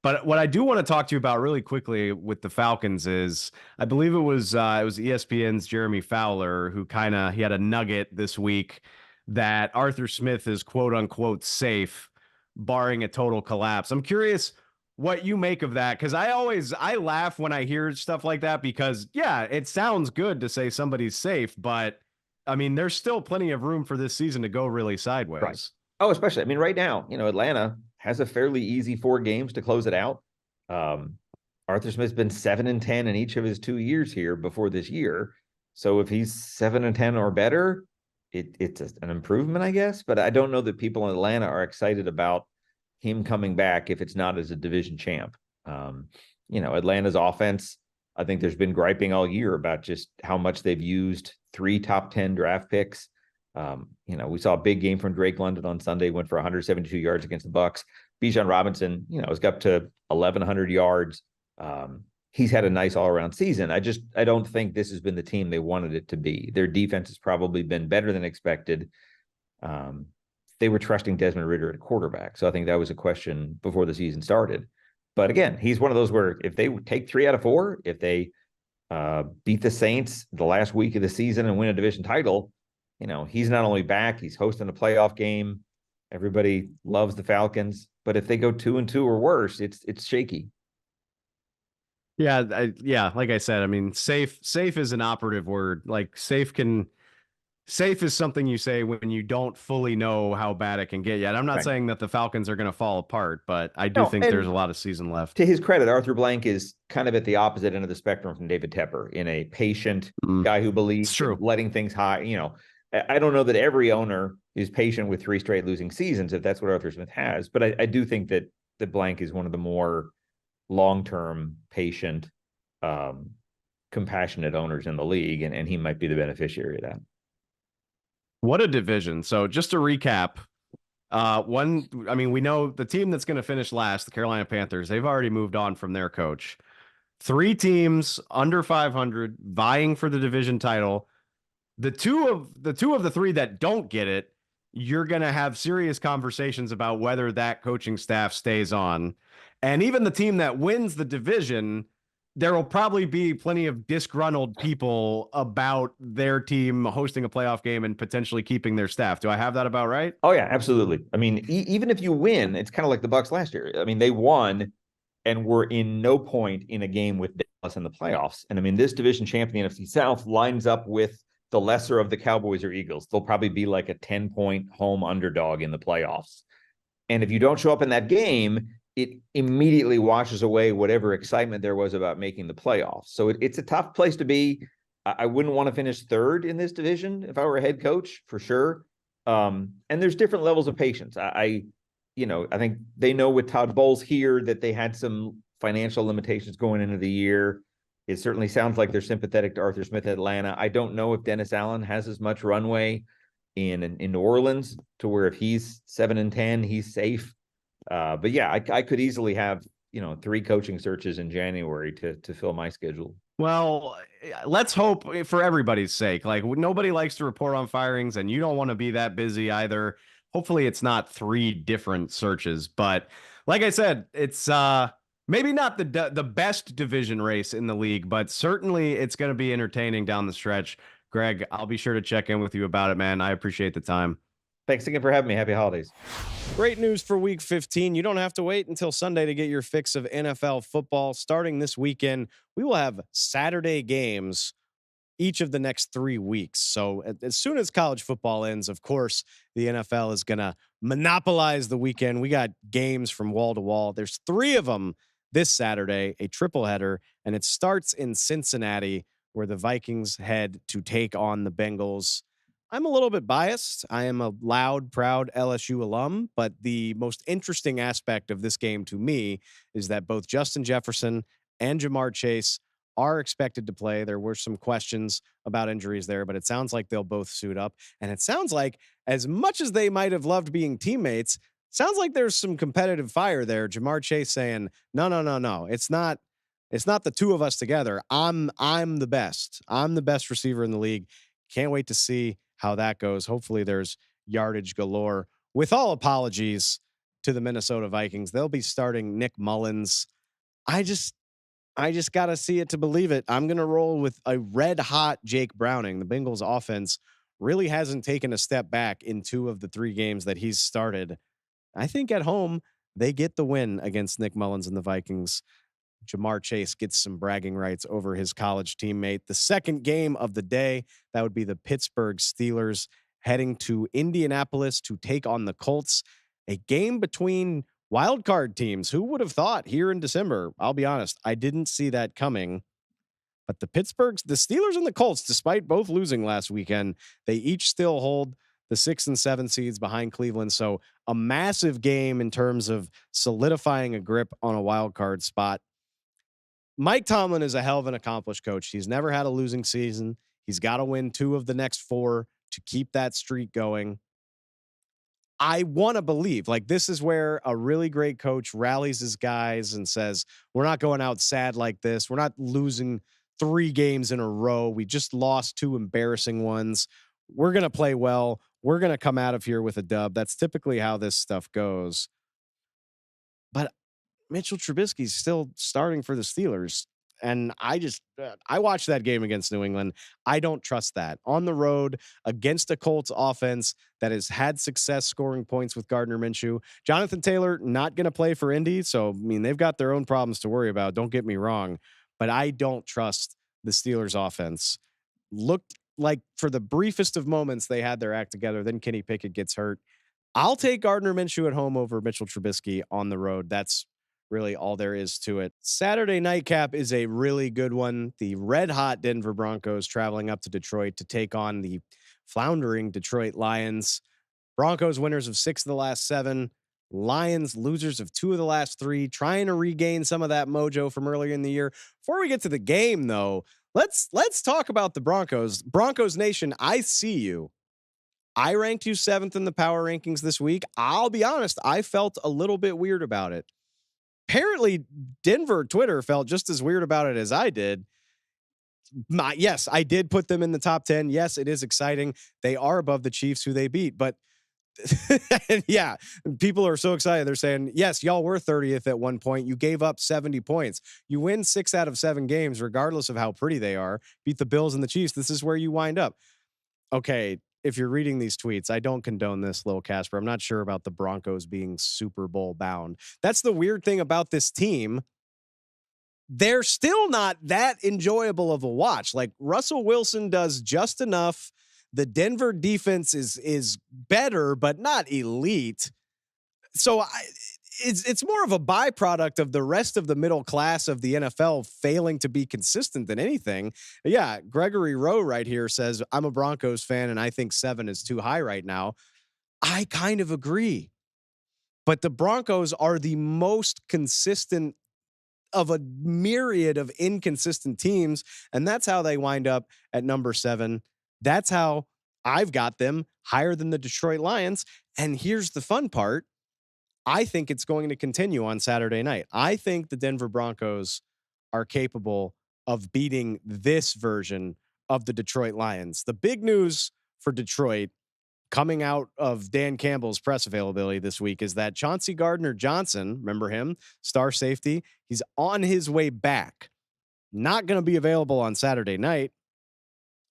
But what I do want to talk to you about really quickly with the Falcons is, I believe it was ESPN's Jeremy Fowler who he had a nugget this week that Arthur Smith is quote unquote safe, barring a total collapse. I'm curious what you make of that, because I laugh when I hear stuff like that, because yeah, it sounds good to say somebody's safe, but I mean, there's still plenty of room for this season to go really sideways. Right. Oh, especially, I mean, right now, Atlanta has a fairly easy 4 games to close it out. Arthur Smith's been 7-10 in each of his 2 years here before this year. So if he's 7-10 or better, it's an improvement, I guess. But I don't know that people in Atlanta are excited about him coming back if it's not as a division champ. Atlanta's offense, I think there's been griping all year about just how much they've used 3 top 10 draft picks. We saw a big game from Drake London on Sunday, went for 172 yards against the Bucs. Bijan Robinson, has got up to 1,100 yards. He's had a nice all-around season. I don't think this has been the team they wanted it to be. Their defense has probably been better than expected. They were trusting Desmond Ridder at quarterback. So I think that was a question before the season started. But again, he's one of those where if they take 3 out of 4, if they beat the Saints the last week of the season and win a division title, he's not only back, he's hosting a playoff game. Everybody loves the Falcons, but if they go 2-2 or worse, it's shaky. Yeah, like I said, I mean, safe is an operative word. Like, safe can safe is something you say when you don't fully know how bad it can get yet. I'm not Right. saying that the Falcons are going to fall apart, but I do No, think there's a lot of season left. To his credit, Arthur Blank is kind of at the opposite end of the spectrum from David Tepper, in a patient guy who believes in letting things high. I don't know that every owner is patient with 3 straight losing seasons, if that's what Arthur Smith has, but I do think that Blank is one of the more long-term, patient, compassionate owners in the league, and he might be the beneficiary of that. What a division. So just to recap, we know the team that's going to finish last, the Carolina Panthers, they've already moved on from their coach. 3 teams under 500 vying for the division title. The two of the 3 that don't get it, you're going to have serious conversations about whether that coaching staff stays on. And even the team that wins the division, there will probably be plenty of disgruntled people about their team hosting a playoff game and potentially keeping their staff. Do I have that about right? Oh yeah, absolutely. I mean, even if you win, it's kind of like the Bucs last year. I mean, they won and were in no point in a game with Dallas in the playoffs. And I mean, this division champion, the NFC South, lines up with the lesser of the Cowboys or Eagles. They'll probably be like a 10-point home underdog in the playoffs. And if you don't show up in that game, it immediately washes away whatever excitement there was about making the playoffs. So it's a tough place to be. I wouldn't want to finish 3rd in this division if I were a head coach, for sure. And there's different levels of patience. I think they know with Todd Bowles here that they had some financial limitations going into the year. It certainly sounds like they're sympathetic to Arthur Smith at Atlanta. I don't know if Dennis Allen has as much runway in New Orleans to where if he's 7-10, he's safe. But yeah, I could easily have 3 coaching searches in January to fill my schedule. Well, let's hope for everybody's sake. Like, nobody likes to report on firings, and you don't want to be that busy either. Hopefully it's not 3 different searches, but like I said, it's maybe not the best division race in the league, but certainly it's going to be entertaining down the stretch. Greg, I'll be sure to check in with you about it, man. I appreciate the time. Thanks again for having me. Happy holidays. Great news for week 15. You don't have to wait until Sunday to get your fix of NFL football. Starting this weekend, we will have Saturday games each of the next 3 weeks. So as soon as college football ends, of course, the NFL is going to monopolize the weekend. We got games from wall to wall. There's 3 of them this Saturday, a triple header, and it starts in Cincinnati, where the Vikings head to take on the Bengals. I'm a little bit biased. I am a loud, proud LSU alum, but the most interesting aspect of this game to me is that both Justin Jefferson and Jamar Chase are expected to play. There were some questions about injuries there, but it sounds like they'll both suit up. And it sounds like, as much as they might have loved being teammates, sounds like there's some competitive fire there. Jamar Chase saying, no. It's not the 2 of us together. I'm the best. I'm the best receiver in the league. Can't wait to see how that goes. Hopefully there's yardage galore. With all apologies to the Minnesota Vikings, they'll be starting Nick Mullins. I just got to see it to believe it. I'm going to roll with a red hot Jake Browning. The Bengals offense really hasn't taken a step back in 2 of the 3 games that he's started. I think at home, they get the win against Nick Mullins and the Vikings. Jamar Chase gets some bragging rights over his college teammate. The second game of the day, that would be the Pittsburgh Steelers heading to Indianapolis to take on the Colts. A game between wild card teams. Who would have thought here in December? I'll be honest, I didn't see that coming. But the Steelers and the Colts, despite both losing last weekend, they each still hold the 6 and 7 seeds behind Cleveland. So a massive game in terms of solidifying a grip on a wild card spot. Mike Tomlin is a hell of an accomplished coach. He's never had a losing season. He's got to win 2 of the next 4 to keep that streak going. I want to believe, like, this is where a really great coach rallies his guys and says, we're not going out sad like this. We're not losing 3 games in a row. We just lost 2 embarrassing ones. We're going to play well. We're going to come out of here with a dub. That's typically how this stuff goes. But Mitchell Trubisky's still starting for the Steelers. And I watched that game against New England. I don't trust that. On the road against a Colts offense that has had success scoring points with Gardner Minshew. Jonathan Taylor not going to play for Indy. So, I mean, they've got their own problems to worry about. Don't get me wrong. But I don't trust the Steelers offense. Looked like for the briefest of moments, they had their act together. Then Kenny Pickett gets hurt. I'll take Gardner Minshew at home over Mitchell Trubisky on the road. That's really all there is to it. Saturday nightcap is a really good one. The red hot Denver Broncos traveling up to Detroit to take on the floundering Detroit Lions. Broncos winners of 6 of the last 7. Lions losers of 2 of the last 3, trying to regain some of that mojo from earlier in the year. Before we get to the game, though, let's talk about the Broncos. Broncos Nation, I see you. I ranked you 7th in the power rankings this week. I'll be honest, I felt a little bit weird about it. Apparently, Denver Twitter felt just as weird about it as I did. Yes, I did put them in the top 10. Yes, it is exciting. They are above the Chiefs, who they beat. But yeah, people are so excited. They're saying, yes, y'all were 30th at one point. You gave up 70 points. You win 6 out of 7 games, regardless of how pretty they are. Beat the Bills and the Chiefs. This is where you wind up. Okay, if you're reading these tweets, I don't condone this, Lil Casper. I'm not sure about the Broncos being Super Bowl bound. That's the weird thing about this team. They're still not that enjoyable of a watch. Like, Russell Wilson does just enough. The Denver defense is better, but not elite. So it's more of a byproduct of the rest of the middle class of the NFL failing to be consistent than anything. Yeah, Gregory Rowe right here says, I'm a Broncos fan and I think 7 is too high right now. I kind of agree. But the Broncos are the most consistent of a myriad of inconsistent teams, and that's how they wind up at number 7. That's how I've got them higher than the Detroit Lions. And here's the fun part. I think it's going to continue on Saturday night. I think the Denver Broncos are capable of beating this version of the Detroit Lions. The big news for Detroit coming out of Dan Campbell's press availability this week is that Chauncey Gardner-Johnson, remember him, star safety, he's on his way back. Not going to be available on Saturday night.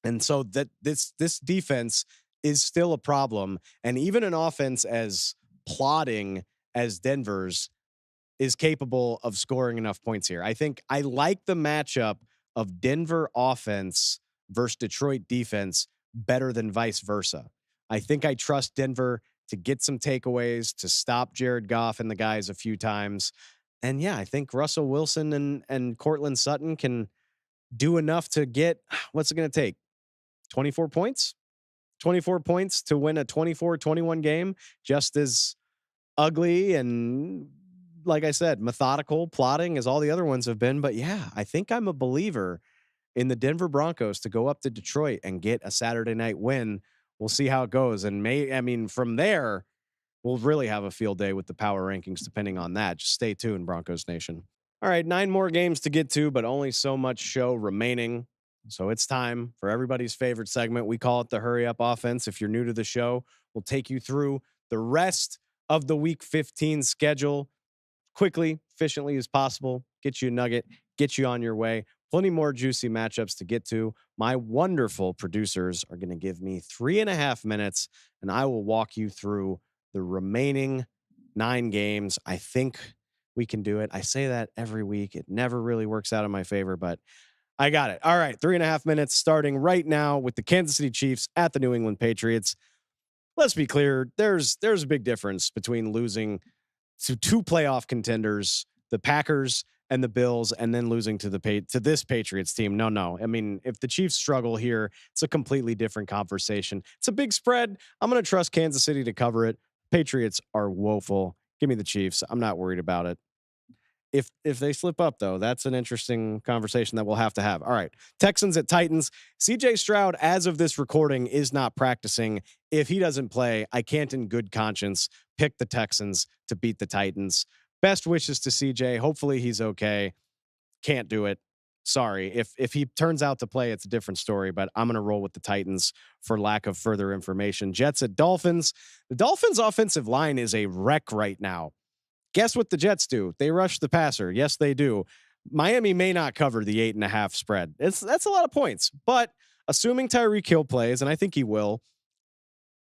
And so that this defense is still a problem. And even an offense as plodding as Denver's is capable of scoring enough points here. I think I like the matchup of Denver offense versus Detroit defense better than vice versa. I think I trust Denver to get some takeaways, to stop Jared Goff and the guys a few times. And yeah, I think Russell Wilson and Cortland Sutton can do enough to get, what's it going to take? 24 points? 24 points to win a 24-21 game, just as ugly and, like I said, methodical, plotting as all the other ones have been. But yeah, I think I'm a believer in the Denver Broncos to go up to Detroit and get a Saturday night win. We'll see how it goes. And from there, we'll really have a field day with the power rankings, depending on that. Just stay tuned, Broncos Nation. All right, 9 more games to get to, but only so much show remaining. So it's time for everybody's favorite segment. We call it the Hurry Up Offense. If you're new to the show, we'll take you through the rest of the Week 15 schedule quickly, efficiently as possible. Get you a nugget, get you on your way. Plenty more juicy matchups to get to. My wonderful producers are going to give me 3.5 minutes, and I will walk you through the remaining 9 games. I think we can do it. I say that every week. It never really works out in my favor, but I got it. All right, 3.5 minutes starting right now with the Kansas City Chiefs at the New England Patriots. Let's be clear. There's a big difference between losing to 2 playoff contenders, the Packers and the Bills, and then losing to this Patriots team. No. I mean, if the Chiefs struggle here, it's a completely different conversation. It's a big spread. I'm going to trust Kansas City to cover it. Patriots are woeful. Give me the Chiefs. I'm not worried about it. If they slip up, though, that's an interesting conversation that we'll have to have. All right. Texans at Titans. CJ Stroud, as of this recording, is not practicing. If he doesn't play, I can't in good conscience pick the Texans to beat the Titans. Best wishes to CJ. Hopefully he's okay. Can't do it. Sorry. If he turns out to play, it's a different story, but I'm going to roll with the Titans for lack of further information. Jets at Dolphins. The Dolphins' offensive line is a wreck right now. Guess what the Jets do? They rush the passer. Yes, they do. Miami may not cover the 8.5 spread. That's a lot of points, but assuming Tyreek Hill plays, and I think he will,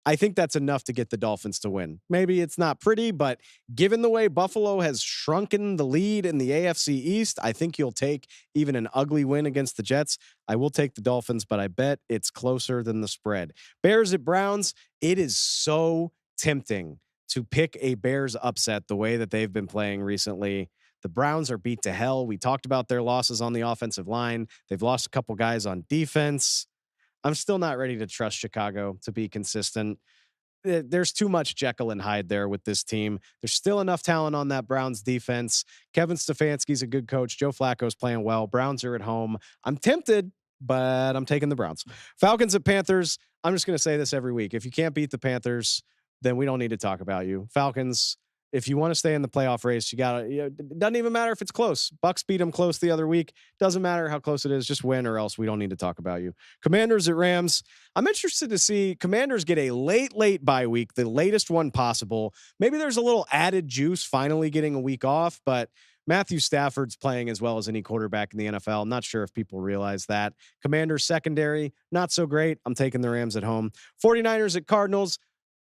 I think that's enough to get the Dolphins to win. Maybe it's not pretty, but given the way Buffalo has shrunken the lead in the AFC East, I think you'll take even an ugly win against the Jets. I will take the Dolphins, but I bet it's closer than the spread. Bears at Browns, it is so tempting to pick a Bears upset the way that they've been playing recently. The Browns are beat to hell. We talked about their losses on the offensive line. They've lost a couple guys on defense. I'm still not ready to trust Chicago to be consistent. There's too much Jekyll and Hyde there with this team. There's still enough talent on that Browns defense. Kevin Stefanski's a good coach. Joe Flacco's playing well. Browns are at home. I'm tempted, but I'm taking the Browns. Falcons at Panthers. I'm just going to say this every week. If you can't beat the Panthers, then we don't need to talk about you. Falcons, if you want to stay in the playoff race, you got to, it doesn't even matter if it's close. Bucs beat them close the other week. Doesn't matter how close it is. Just win or else we don't need to talk about you. Commanders at Rams. I'm interested to see Commanders get a late bye week, the latest one possible. Maybe there's a little added juice finally getting a week off, but Matthew Stafford's playing as well as any quarterback in the NFL. I'm not sure if people realize that. Commanders secondary, not so great. I'm taking the Rams at home. 49ers at Cardinals.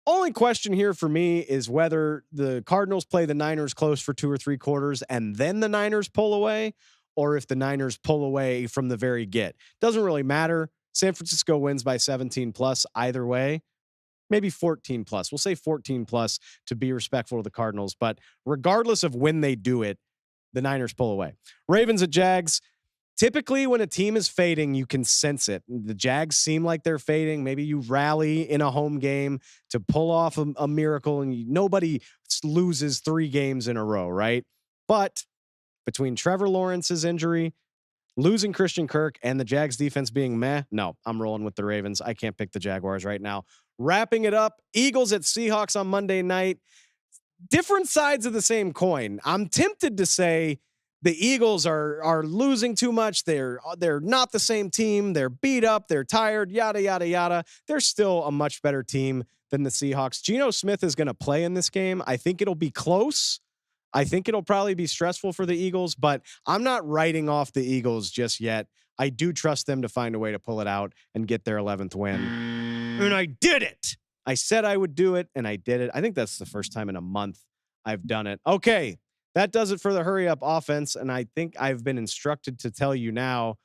Only question here for me is whether the Cardinals play the Niners close for 2 or 3 quarters and then the Niners pull away, or if the Niners pull away from the very get. Doesn't really matter. San Francisco wins by 17 plus either way. Maybe 14 plus. We'll say 14 plus to be respectful to the Cardinals. But regardless of when they do it, the Niners pull away. Ravens at Jags. Typically, when a team is fading, you can sense it. The Jags seem like they're fading. Maybe you rally in a home game to pull off a miracle, and nobody loses 3 games in a row, right? But between Trevor Lawrence's injury, losing Christian Kirk, and the Jags defense being meh, no, I'm rolling with the Ravens. I can't pick the Jaguars right now. Wrapping it up, Eagles at Seahawks on Monday night. Different sides of the same coin. I'm tempted to say the Eagles are losing too much. They're not the same team. They're beat up. They're tired, yada, yada, yada. They're still a much better team than the Seahawks. Geno Smith is going to play in this game. I think it'll be close. I think it'll probably be stressful for the Eagles, but I'm not writing off the Eagles just yet. I do trust them to find a way to pull it out and get their 11th win. And I did it. I said I would do it, and I did it. I think that's the first time in a month I've done it. Okay. That does it for the hurry up offense. And I think I've been instructed to tell you now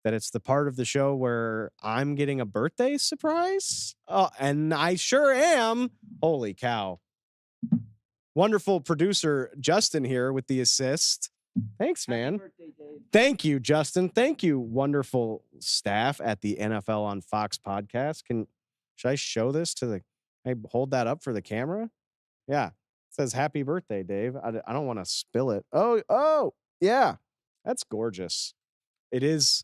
that it's the part of the show where I'm getting a birthday surprise. And I sure am. Holy cow. Wonderful producer Justin here with the assist. Thanks, man. Happy birthday, Dave. Thank you, Justin. Thank you, wonderful staff at the NFL on Fox podcast. Should I show this to I hold that up for the camera? Yeah. Says happy birthday, Dave. I don't want to spill it. Oh, yeah. That's gorgeous. It's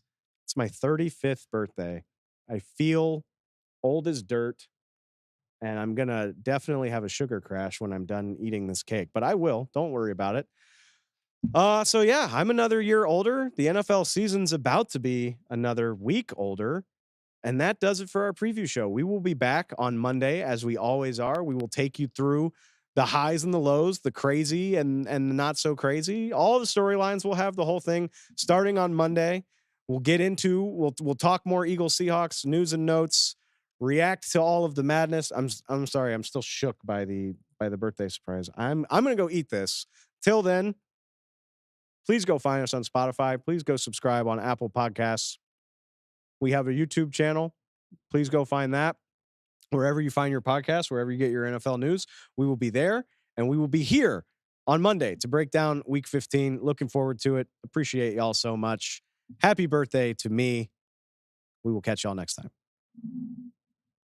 my 35th birthday. I feel old as dirt, and I'm going to definitely have a sugar crash when I'm done eating this cake, but I will. Don't worry about it. So yeah, I'm another year older. The NFL season's about to be another week older. And that does it for our preview show. We will be back on Monday, as we always are. We will take you through the highs and the lows, the crazy and the not so crazy. All the storylines, we'll have the whole thing starting on Monday. We'll talk more Eagles Seahawks news and notes, react to all of the madness. I'm sorry, I'm still shook by the birthday surprise. I'm going to go eat this. Till then, please go find us on Spotify. Please go subscribe on Apple Podcasts. We have a YouTube channel. Please go find that. Wherever you find your podcast, wherever you get your NFL news, we will be there, and we will be here on Monday to break down Week 15. Looking forward to it. Appreciate y'all so much. Happy birthday to me. We will catch y'all next time.